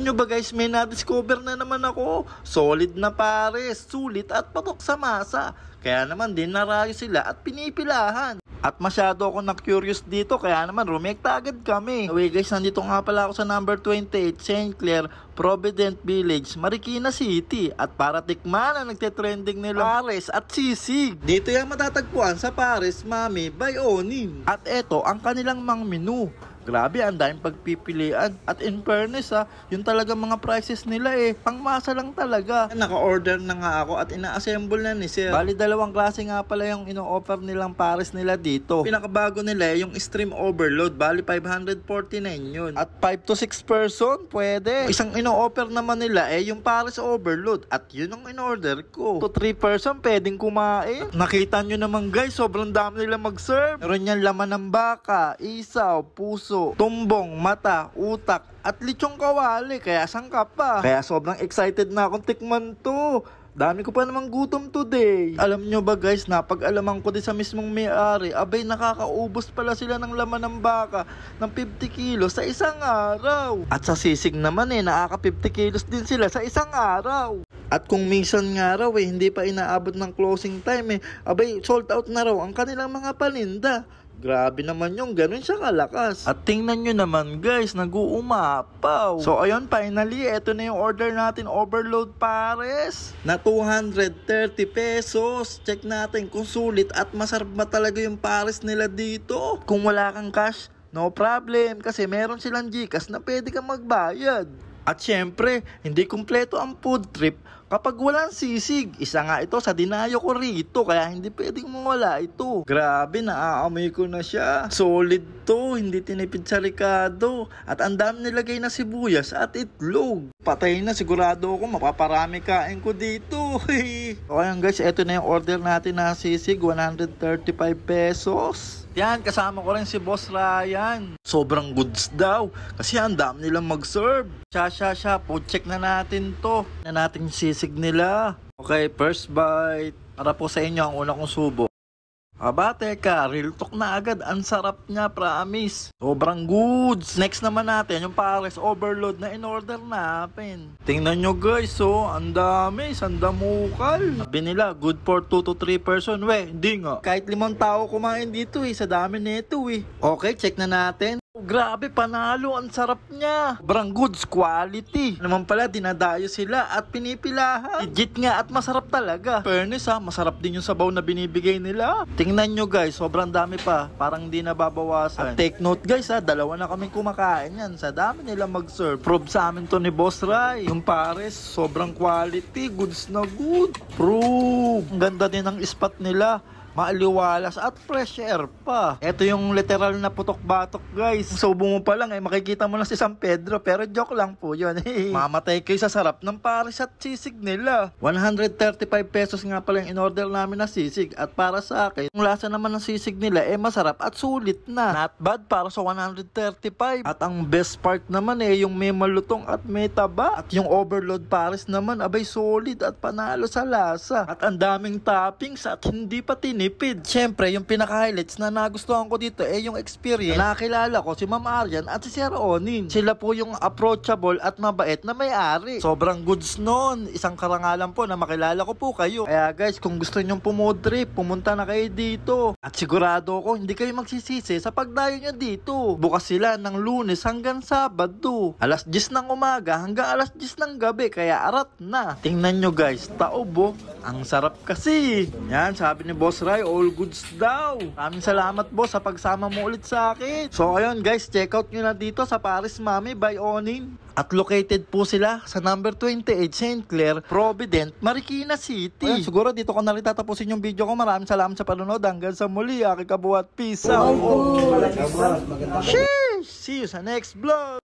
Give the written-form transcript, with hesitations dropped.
nyo ba guys, may na-discover na naman ako. Solid na pares, sulit at patok sa masa. Kaya naman din narayo sila at pinipilahan. At masyado ako na-curious dito, kaya naman rumekta agad kami. Anyway guys, nandito nga pala ako sa number 28, St. Clair, Provident Village, Marikina City. At para tikman ang nagte-trending nila pares at sisig. Dito yan matatagpuan sa Pares Mami by Onin. At eto ang kanilang mga menu. Grabe, ang daming pagpipilian. At in fairness yun talaga mga prices nila pangmasa lang talaga. Naka-order na nga ako at ina-assemble na ni sir. Bali, dalawang klase nga pala yung ino-offer nilang pares nila dito. Pinakabago nila yung Extreme Overload. Bali, 549 yun. At 5 to 6 person, pwede. Isang ino-offer naman nila yung pares overload. At yun ang in-order ko. To 3 person, pwedeng kumain. Nakita nyo naman guys, sobrang dami nila mag-serve. Meron yan laman ng baka, isaw, puso, tumbong, mata, utak, at lechong kawali. Kaya sangkap pa. Kaya sobrang excited na akong tikman to. Dami ko pa namang gutom today. Alam nyo ba guys, napag-alaman ko din sa mismong may-ari, abay nakakaubos pala sila ng laman ng baka ng 50 kilos sa isang araw. At sa sisig naman nakaka 50 kilos din sila sa isang araw. At kung minsan nga raw hindi pa inaabot ng closing time abay sold out na raw ang kanilang mga paninda. Grabe naman yung ganun siya kalakas. At tingnan nyo naman guys, nag-uumapaw. So ayun, finally, eto na yung order natin, overload pares na 230 pesos. Check natin kung sulit at masarap ba talaga yung pares nila dito. Kung wala kang cash, no problem, kasi meron silang GCash na pwede kang magbayad. At syempre, hindi kumpleto ang food trip kapag walang sisig. Isa nga ito sa dinayo ko rito, kaya hindi pwedeng mawala ito. Grabe, naaamoy ko na siya. Solid to, hindi tinipid sa Ricardo. At ang dami nilagay na sibuyas at itlog. Patay na, sigurado ako mapaparami kain ko dito. So ayan guys, eto na yung order natin na sisig, 135 pesos. Yan, kasama ko rin si Boss Ryan. Sobrang goods daw, kasi ang dami nilang mag-serve. Siya, po check na natin to. Na natin sisig nila. Okay, first bite. Para po sa inyo ang una kong subo. Aba, teka, real talk na agad. Ang sarap niya, promise. Sobrang goods. Next naman natin, yung pares overload na in-order natin. Tingnan nyo guys, ang dami, sandamukal. Sabi nila, good for 2 to 3 person. Hindi nga. Kahit 5 tao kumain dito sa dami nito Okay, check na natin. Grabe, panalo, ang sarap niya. Sobrang goods quality. Naman pala, dinadayo sila at pinipilahan. Legit nga at masarap talaga. Fairness masarap din yung sabaw na binibigay nila. Tingnan nyo guys, sobrang dami pa. Parang hindi nababawasan. At take note guys dalawa na kaming kumakain yan. Sa dami nila mag-serve. Prove sa amin to ni Boss Ray. Yung pares, sobrang quality. Goods na good. Prove. Ang ganda din ng spot nila. Maaliwalas at fresh air pa. Ito yung literal na putok-batok guys. Subo mo pa lang makikita mo lang si San Pedro. Pero joke lang po yun. Mamatay kayo sa sarap ng pares at sisig nila. 135 pesos nga pala yung in-order namin na sisig. At para sa akin, yung lasa naman ng sisig nila masarap at sulit na. Not bad para sa 135. At ang best part naman yung may malutong at may taba. At yung overload pares naman abay solid at panalo sa lasa. At ang daming toppings at hindi pa tinipid. Siyempre, yung pinaka-highlights na nagustuhan ko dito yung experience. Nakilala ko si Ma'am Aryan at si Sir Onin. Sila po yung approachable at mabait na may-ari. Sobrang goods nun. Isang karangalan po na makilala ko po kayo. Kaya guys, kung gusto nyong pumood trip, pumunta na kayo dito. At sigurado ko, hindi kayo magsisisi sa pagdayo nyo dito. Bukas sila ng Lunes hanggang Sabado. Alas 10 ng umaga hanggang alas 10 ng gabi. Kaya arat na. Tingnan nyo guys, taob ang sarap kasi. Yan, sabi ni Boss Ray, all goods daw. Maraming salamat boss sa pagsama mo ulit sa akin. So ayun guys, check out nyo na dito sa Pares Mami by Onin. At located po sila sa number 28 St. Clair, Provident, Marikina City. Ayun, siguro dito ko na rin tatapusin yung video ko. Maraming salamat sa panonood. Hanggang sa muli, aking kabuhat. Peace out. Sheesh! See you sa next vlog.